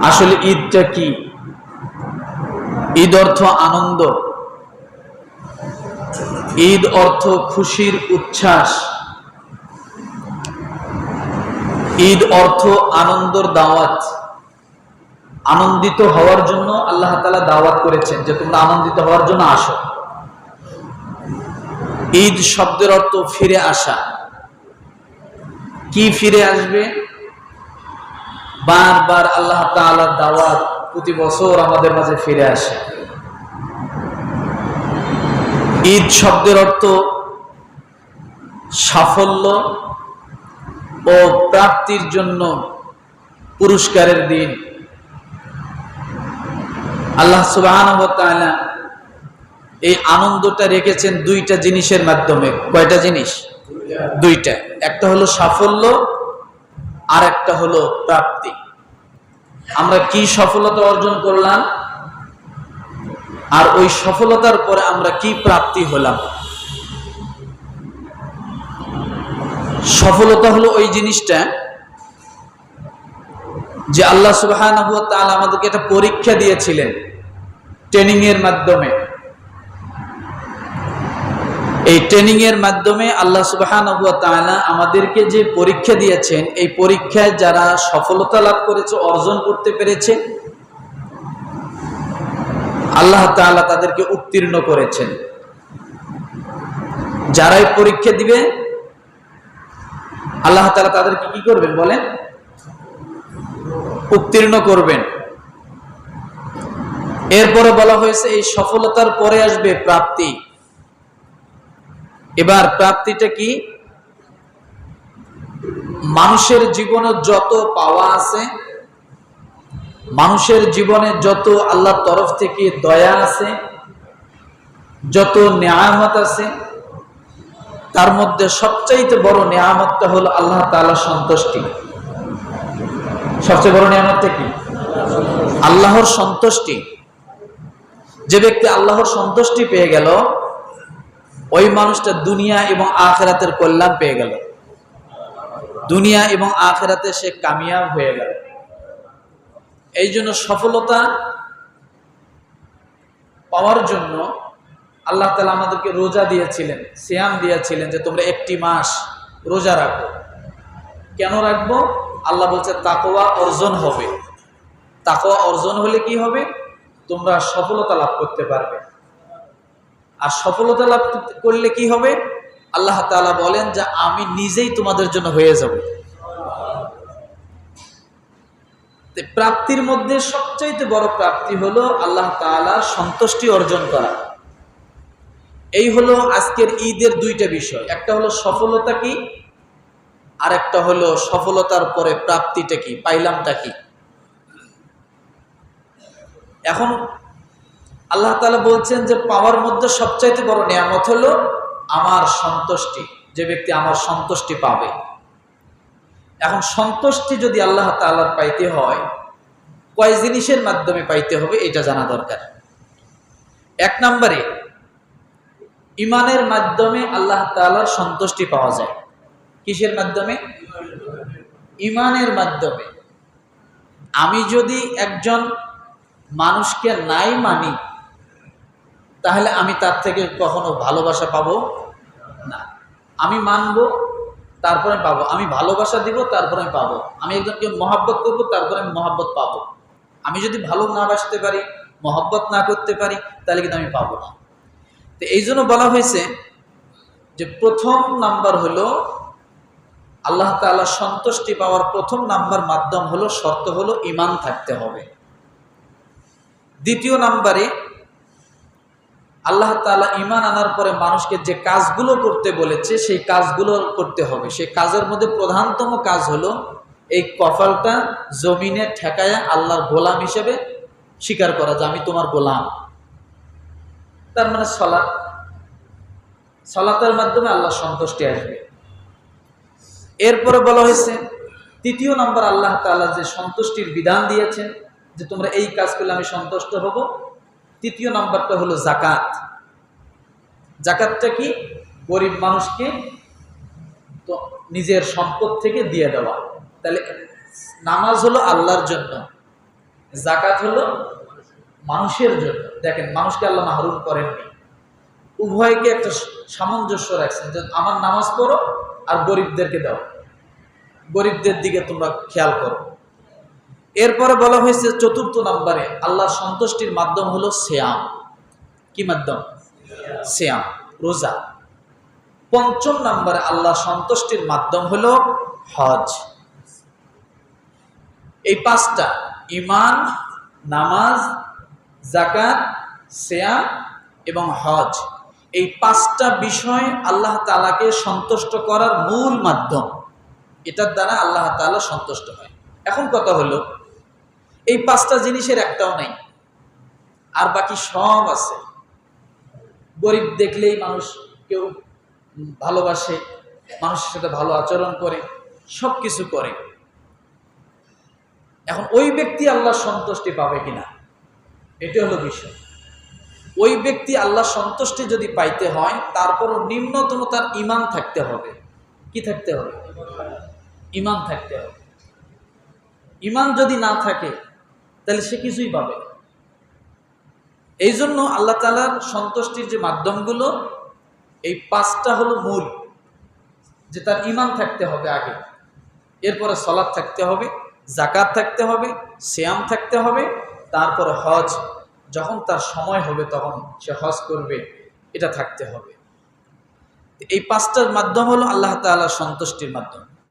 আসলে ঈদটা কি? ঈদ অর্থ আনন্দ, ঈদ অর্থ খুশির উচ্ছ্বাস, ঈদ অর্থ আনন্দর দাওয়াত। আনন্দিত হওয়ার জন্য আল্লাহ তাআলা দাওয়াত করেছেন যে তোমরা আনন্দিত হওয়ার জন্য আসো। ঈদ শব্দের অর্থ ফিরে আসা। কি ফিরে আসবে? বারবার আল্লাহ তাআলার দাওয়াত প্রতি বছর আমাদের মাঝে ফিরে আসে। ঈদ শব্দের অর্থ সাফল্য ও প্রাপ্তির জন্য পুরস্কারের দিন। আল্লাহ সুবহানাহু ওয়া তাআলা এই আনন্দটা রেখেছেন দুইটা জিনিসের মাধ্যমে। কয়টা জিনিস? দুইটা। একটা হলো সাফল্য, আর একটা হলো প্রাপ্তি। আমরা কি সফলতা অর্জন করলাম, আর ওই সফলতার পরে আমরা কি প্রাপ্তি হলাম। সফলতা হলো ওই জিনিসটা যে আল্লাহ সুবহানাহু ওয়া তাআলা আমাদেরকে একটা পরীক্ষা দিয়েছিলেন ট্রেনিং এর মাধ্যমে। এই ট্রেনিং এর মাধ্যমে আল্লাহ সুবহানাহু ওয়া তাআলা আমাদেরকে যে পরীক্ষা দিয়েছেন, এই পরীক্ষায় যারা সফলতা লাভ করেছে, অর্জন করতে পেরেছে, আল্লাহ তাআলা তাদেরকে উত্তীর্ণ করেছেন। যারাই পরীক্ষা দিবে আল্লাহ তাআলা তাদেরকে কি করবেন বলেন? উত্তীর্ণ করবেন। এরপরে বলা হয়েছে এই সফলতার পরে আসবে প্রাপ্তি। এবার প্রাপ্তিটা কি? মানুষের জীবনে যত পাওয়া আছে, মানুষের জীবনে যত আল্লাহর তরফ থেকে দয়া আছে, যত নেয়ামত আছে, তার মধ্যে সবচাইতে বড় নেয়ামতটা হলো আল্লাহ তাআলার সন্তুষ্টি। সবচেয়ে বড় নেয়ামতটা কি? আল্লাহর সন্তুষ্টি। যে ব্যক্তি আল্লাহর সন্তুষ্টি পেয়ে গেল, ওই মানুষটা দুনিয়া এবং আখিরাতের কল্যাণ পেয়ে গেল। দুনিয়া এবং আখিরাতে সে কামিয়াব হয়ে গেল। এই জন্য সফলতা পাওয়ার জন্য আল্লাহ তাআলা আমাদেরকে রোজা দিয়েছিলেন, সিয়াম দিয়েছিলেন যে তোমরা একটি মাস রোজা রাখো। কেন রাখবো? আল্লাহ বলছে তাকওয়া অর্জন হবে। তাকওয়া অর্জন হলে কি হবে? তোমরা সফলতা লাভ করতে পারবে। আর সফলতা লাভ করলে কি হবে? আল্লাহ তাআলা বলেন যে আমি নিজেই তোমাদের জন্য হয়ে যাব। প্রাপ্তির মধ্যে সবচাইতে বড় প্রাপ্তি হলো আল্লাহ তাআলার সন্তুষ্টি অর্জন করা। এই হলো আজকের ঈদের দুইটা বিষয়। একটা হলো সফলতা কি, আর একটা হলো সফলতার পরে প্রাপ্তিটা কি, পাইলামটা কি। এখন আল্লাহ তাআলা বলছেন যে পাওয়ার মধ্যে সবচাইতে বড় নিয়ামত হলো আমার সন্তুষ্টি। যে ব্যক্তি আমার সন্তুষ্টি পাবে। এখন সন্তুষ্টি যদি আল্লাহ তাআলার পাইতে হয়, কয় জিনিসের মাধ্যমে পাইতে হবে এটা জানা দরকার। এক নম্বরে ঈমানের মাধ্যমে আল্লাহ তাআলার সন্তুষ্টি পাওয়া যায়। কিসের মাধ্যমে? ঈমানের মাধ্যমে। আমি যদি একজন মানুষকে নাই মানি, তাহলে আমি তার থেকে কখনো ভালোবাসা পাবো না। আমি মানবো, তারপরে পাবো। আমি ভালোবাসা দিব, তারপরে আমি পাবো। আমি একজনকে মহব্বত করবো, তারপরে আমি মহব্বত পাবো। আমি যদি ভালো না বাসতে পারি, মহব্বত না করতে পারি, তাহলে কিন্তু আমি পাবো না। তো এই জন্য বলা হয়েছে যে প্রথম নাম্বার হলো আল্লাহ তাআলার সন্তুষ্টি পাওয়ার প্রথম নাম্বার মাধ্যম হলো, শর্ত হলো ঈমান থাকতে হবে। দ্বিতীয় নাম্বারে আল্লাহ তাআলা ঈমান আনার পরে মানুষকে যে কাজগুলো করতে বলেছে সেই কাজগুলো করতে হবে। সেই কাজের মধ্যে প্রধানতম কাজ হলো এই কপালটা জমিনে ঠেকায়া আল্লাহর গোলাম হিসেবে স্বীকার করা যে আমি তোমার গোলাম। তার মানে সালাত। সালাতের মাধ্যমে আল্লাহর সন্তুষ্টি আসবে। এরপরে বলা হয়েছে তৃতীয় নাম্বার আল্লাহ তাআলা যে সন্তুষ্টির বিধান দিয়েছেন যে তোমরা এই কাজ করলে আমি সন্তুষ্ট হব। তৃতীয় নাম্বারটা হলো যাকাত। যাকাতটা কি? গরিব মানুষকে তো নিজের সম্পদ থেকে দিয়ে দেওয়া। তাহলে নামাজ হলো আল্লাহর জন্য, জাকাত হলো মানুষের জন্য। দেখেন, মানুষকে আল্লাহ মাহরুম করেননি, উভয়কে একটা সামঞ্জস্য রাখছেন যে আমার নামাজ পড়ো আর গরিবদেরকে দাও, গরিবদের দিকে তোমরা খেয়াল করো। এরপরে বলা হয়েছে চতুর্থ নম্বরে আল্লাহ সন্তুষ্টির মাধ্যম হলো সিয়াম। কি মাধ্যম? সিয়াম, রোজা। পঞ্চম নম্বরে আল্লাহ সন্তুষ্টির মাধ্যম হলো হজ। এই পাঁচটা, ঈমান, নামাজ, যাকাত, সিয়াম এবং হজ, এই পাঁচটা বিষয় আল্লাহ তাআলাকে সন্তুষ্ট করার মূল মাধ্যম। এটার দ্বারা আল্লাহ তাআলা সন্তুষ্ট হয়। এখন কথা হলো, এই পাঁচটা জিনিসের একটাও নাই, আর বাকি সব আছে। গরিব দেখলেই মানুষ কেউ ভালোবাসে, মানুষের সাথে ভালো আচরণ করে, সব কিছু করে। এখন ওই ব্যক্তি আল্লাহর সন্তুষ্টি পাবে কিনা, এটা হলো বিষয়। ওই ব্যক্তি আল্লাহর সন্তুষ্টি যদি পাইতে হয়, তারপরও নিম্নতম তার ঈমান থাকতে হবে। কি থাকতে হবে? ঈমান থাকতে হবে। ঈমান যদি না থাকে তাহলে সে কিছুই পাবে না। এই জন্য আল্লাহ তাআলার সন্তুষ্টির যে মাধ্যমগুলো, এই পাঁচটা হলো মূল, যে তার ঈমান থাকতে হবে আগে, এরপরে সালাত থাকতে হবে, যাকাত থাকতে হবে, সিয়াম থাকতে হবে, তারপরে হজ, যখন তার সময় হবে তখন সে হজ করবে, এটা থাকতে হবে। এই পাঁচটার মাধ্যম হলো আল্লাহ তাআলার সন্তুষ্টির মাধ্যম।